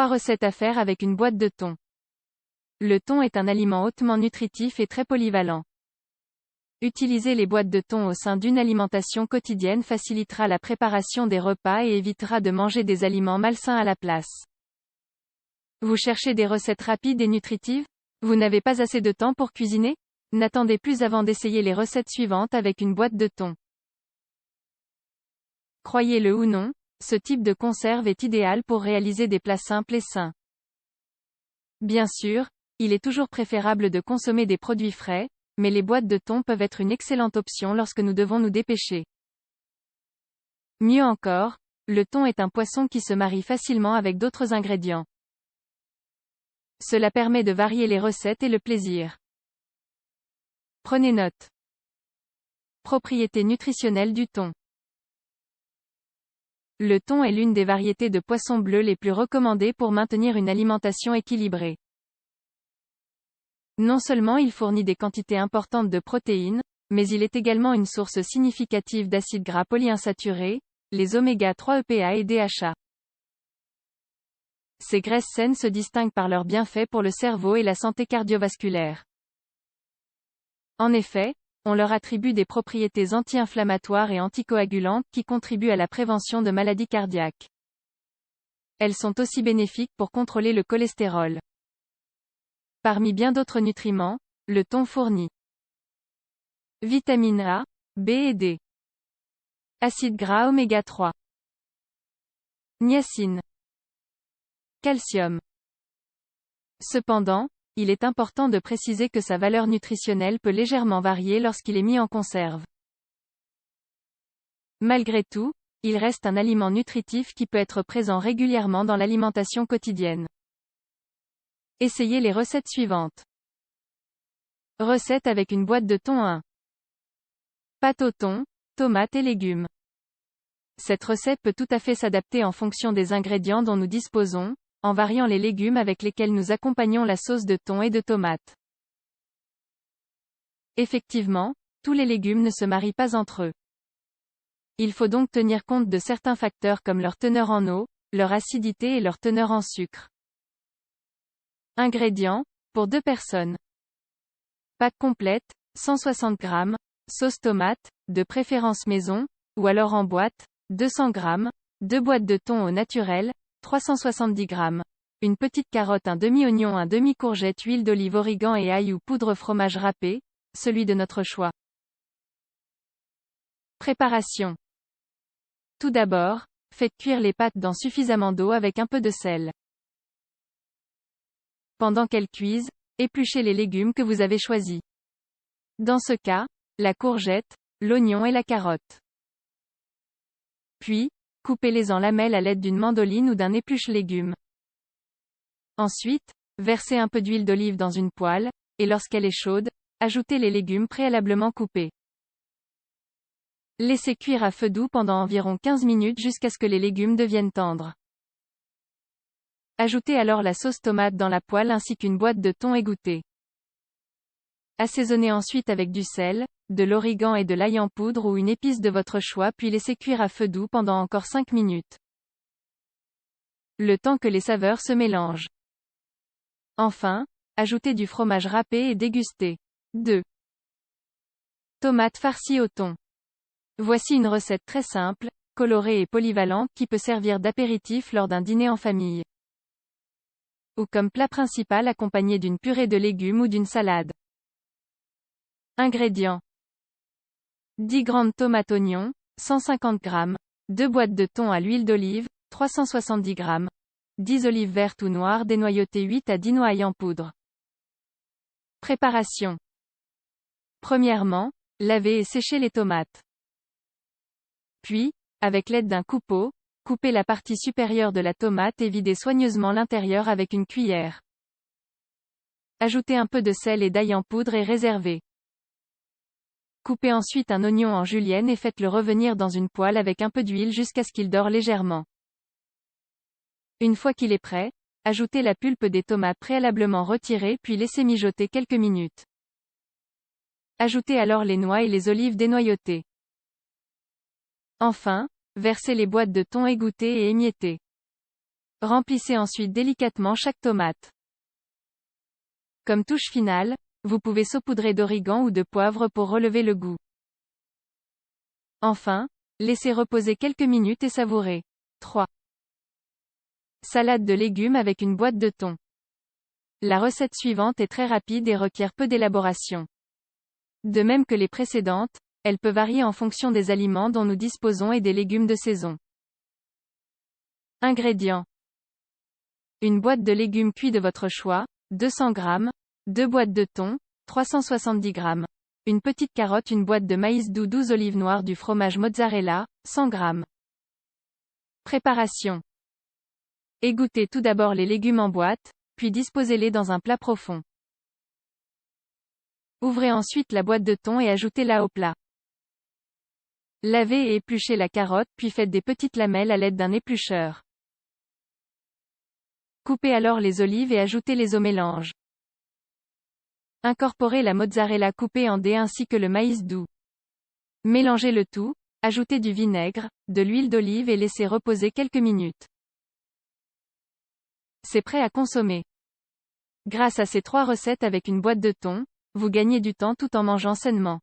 3 recettes à faire avec une boîte de thon. Le thon est un aliment hautement nutritif et très polyvalent. Utiliser les boîtes de thon au sein d'une alimentation quotidienne facilitera la préparation des repas et évitera de manger des aliments malsains à la place. Vous cherchez des recettes rapides et nutritives? Vous n'avez pas assez de temps pour cuisiner? N'attendez plus avant d'essayer les recettes suivantes avec une boîte de thon. Croyez-le ou non, ce type de conserve est idéal pour réaliser des plats simples et sains. Bien sûr, il est toujours préférable de consommer des produits frais, mais les boîtes de thon peuvent être une excellente option lorsque nous devons nous dépêcher. Mieux encore, le thon est un poisson qui se marie facilement avec d'autres ingrédients. Cela permet de varier les recettes et le plaisir. Prenez note. Propriétés nutritionnelles du thon. Le thon est l'une des variétés de poissons bleus les plus recommandées pour maintenir une alimentation équilibrée. Non seulement il fournit des quantités importantes de protéines, mais il est également une source significative d'acides gras polyinsaturés, les oméga 3 EPA et DHA. Ces graisses saines se distinguent par leurs bienfaits pour le cerveau et la santé cardiovasculaire. En effet, on leur attribue des propriétés anti-inflammatoires et anticoagulantes qui contribuent à la prévention de maladies cardiaques. Elles sont aussi bénéfiques pour contrôler le cholestérol. Parmi bien d'autres nutriments, le thon fournit vitamine A, B et D, acides gras oméga 3, niacine, calcium. Cependant, il est important de préciser que sa valeur nutritionnelle peut légèrement varier lorsqu'il est mis en conserve. Malgré tout, il reste un aliment nutritif qui peut être présent régulièrement dans l'alimentation quotidienne. Essayez les recettes suivantes. Recette avec une boîte de thon 1. Pâte au thon, tomates et légumes. Cette recette peut tout à fait s'adapter en fonction des ingrédients dont nous disposons, en variant les légumes avec lesquels nous accompagnons la sauce de thon et de tomates. Effectivement, tous les légumes ne se marient pas entre eux. Il faut donc tenir compte de certains facteurs comme leur teneur en eau, leur acidité et leur teneur en sucre. Ingrédients, pour 2 personnes. Pâte complète, 160 g, sauce tomate, de préférence maison, ou alors en boîte, 200 g, 2 boîtes de thon au naturel, 370 g, une petite carotte, un demi-oignon, un demi-courgette, huile d'olive, origan et ail ou poudre fromage râpé, celui de notre choix. Préparation. Tout d'abord, faites cuire les pâtes dans suffisamment d'eau avec un peu de sel. Pendant qu'elles cuisent, épluchez les légumes que vous avez choisis. Dans ce cas, la courgette, l'oignon et la carotte. Puis, coupez-les en lamelles à l'aide d'une mandoline ou d'un épluche-légumes. Ensuite, versez un peu d'huile d'olive dans une poêle, et lorsqu'elle est chaude, ajoutez les légumes préalablement coupés. Laissez cuire à feu doux pendant environ 15 minutes jusqu'à ce que les légumes deviennent tendres. Ajoutez alors la sauce tomate dans la poêle ainsi qu'une boîte de thon égouttée. Assaisonnez ensuite avec du sel, de l'origan et de l'ail en poudre ou une épice de votre choix puis laissez cuire à feu doux pendant encore 5 minutes. Le temps que les saveurs se mélangent. Enfin, ajoutez du fromage râpé et dégustez. 2. Tomates farcies au thon. Voici une recette très simple, colorée et polyvalente qui peut servir d'apéritif lors d'un dîner en famille. Ou comme plat principal accompagné d'une purée de légumes ou d'une salade. Ingrédients. 10 grandes tomates oignons, 150 g, 2 boîtes de thon à l'huile d'olive, 370 g, 10 olives vertes ou noires dénoyautées, 8 à 10 noix ail en poudre. Préparation. Premièrement, lavez et séchez les tomates. Puis, avec l'aide d'un coupeau, coupez la partie supérieure de la tomate et videz soigneusement l'intérieur avec une cuillère. Ajoutez un peu de sel et d'ail en poudre et réservez. Coupez ensuite un oignon en julienne et faites-le revenir dans une poêle avec un peu d'huile jusqu'à ce qu'il dore légèrement. Une fois qu'il est prêt, ajoutez la pulpe des tomates préalablement retirées puis laissez mijoter quelques minutes. Ajoutez alors les noix et les olives dénoyautées. Enfin, versez les boîtes de thon égouttées et émiettées. Remplissez ensuite délicatement chaque tomate. Comme touche finale, vous pouvez saupoudrer d'origan ou de poivre pour relever le goût. Enfin, laissez reposer quelques minutes et savourez. 3. Salade de légumes avec une boîte de thon. La recette suivante est très rapide et requiert peu d'élaboration. De même que les précédentes, elle peut varier en fonction des aliments dont nous disposons et des légumes de saison. Ingrédients. Une boîte de légumes cuits de votre choix, 200 g, 2 boîtes de thon, 370 g, une petite carotte, une boîte de maïs doux, 12 olives noires, du fromage mozzarella, 100 g. Préparation. Égouttez tout d'abord les légumes en boîte, puis disposez-les dans un plat profond. Ouvrez ensuite la boîte de thon et ajoutez-la au plat. Lavez et épluchez la carotte, puis faites des petites lamelles à l'aide d'un éplucheur. Coupez alors les olives et ajoutez-les au mélange. Incorporez la mozzarella coupée en dés ainsi que le maïs doux. Mélangez le tout, ajoutez du vinaigre, de l'huile d'olive et laissez reposer quelques minutes. C'est prêt à consommer. Grâce à ces 3 recettes avec une boîte de thon, vous gagnez du temps tout en mangeant sainement.